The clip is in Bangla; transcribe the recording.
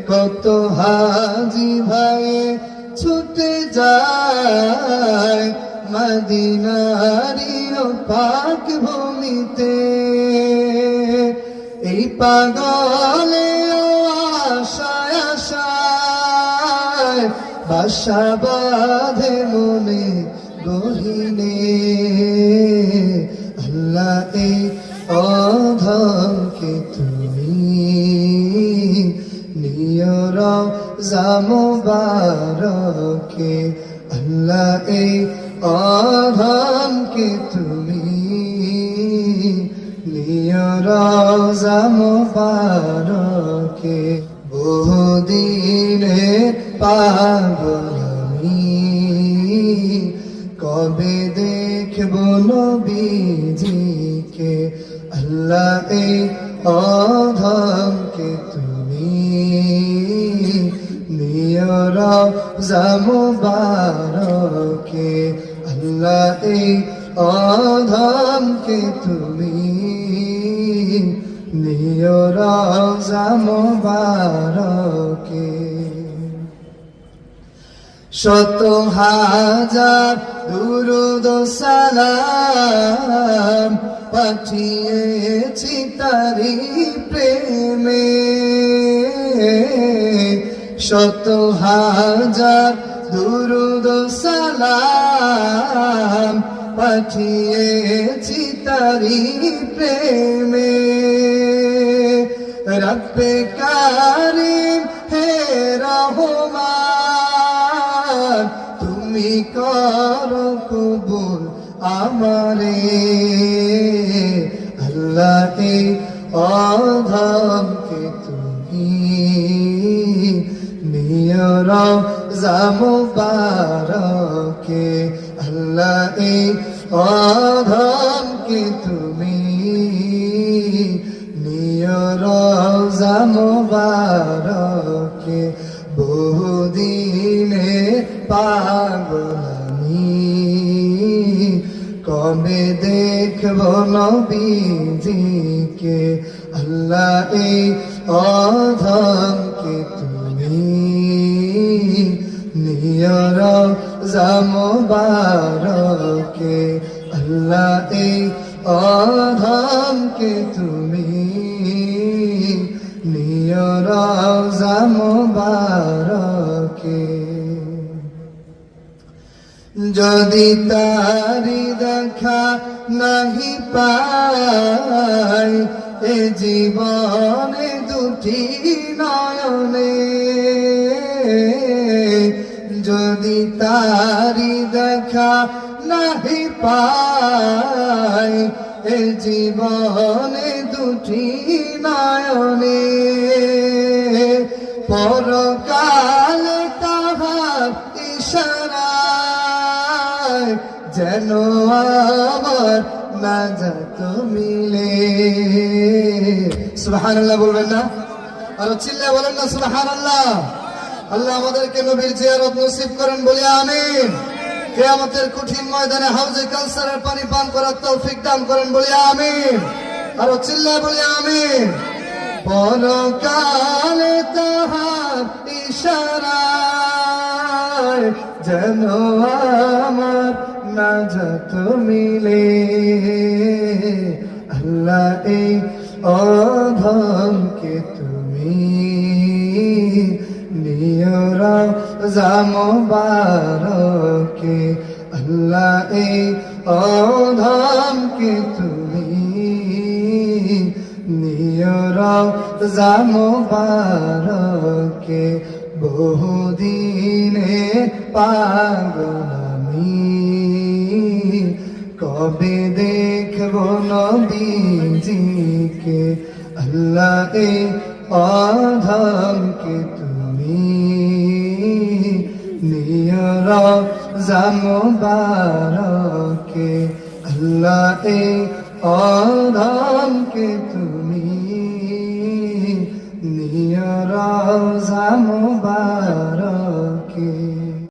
কত হাজি ভাই ছুটে যায় মদিনারি পাক ভূমিতে। এই পাগলে আশায় আশায় বাসা বাঁধে মনে গহীনে। আল্লাহ এই অধমকে তুমি নিয় রওজা মুবারকে। আল্লাহ এই অধমকে তুমি নিয় রওজা মুবারকে। বহুদিনে পাগল আমি কবে দেখব নবীজিকে। আল্লাহ এই অধমকে তুমি নিয় রওজা মুবারকে। আল্লাহ এই অধমকে তুমি নিয় রওজা মুবারকে। শত হাজার দুরূদ সালাম পাঠিয়েছি তারি প্রেমে। শত হাজার দুরূদ সালাম পাঠিয়েছি তারি প্রেমে। রব্বে কারীম হে রহমান তুমি করো কবুল আমারে। আল্লাহ এই অধমকে তুমি নিয় রওজা মুবারকে। আল্লাহ এই অধমকে তুমি নিয় রওজা মুবারকে। বহুদিনে পাগল আমি কবে দেখব নবীজিকে। আল্লাহ এই অধমকে তুমি নিয় রওজা মুবারকে। আল্লাহ এই অধমকে তুমি নিয় রওজা মুবারকে। যদি তারি দেখা নাহি পাই এ জীবনে দুটি নয়নে। যদি তারি দেখা নাহি পাই এ জীবনে দুটি নয়নে। পরকালে তাহার ইশারায় যেন আমার নাজাত মিলে। সুবহানাল্লাহ বলবেন না? আর চিল্লায় বলেন না সুবহানাল্লাহ। আল্লাহ আমাদেরকে নবীর জিয়ারত নসিব করেন বলি আমিন। কিয়ামতের কঠিন ময়দানে হাউজে কাউসারের পানি পান করার তৌফিক দান করেন বলি আমিন। আর চিল্লায় বলি আমিন। পরকালে তাহার ইশারায় যেন আমার নাজাত মিলে। আল্লাহ এই অধমকে তুমি নিয় রওজা মুবারকে। আল্লাহ এই অধমকে তুমি নিয় রওজা মুবারকে। বহুদিনে পাগল আমি কবে দেখব নবীজিকে। আল্লাহ এই অধমকে তুমি নিয় রওজা মুবারকে। আল্লাহ এই অধমকে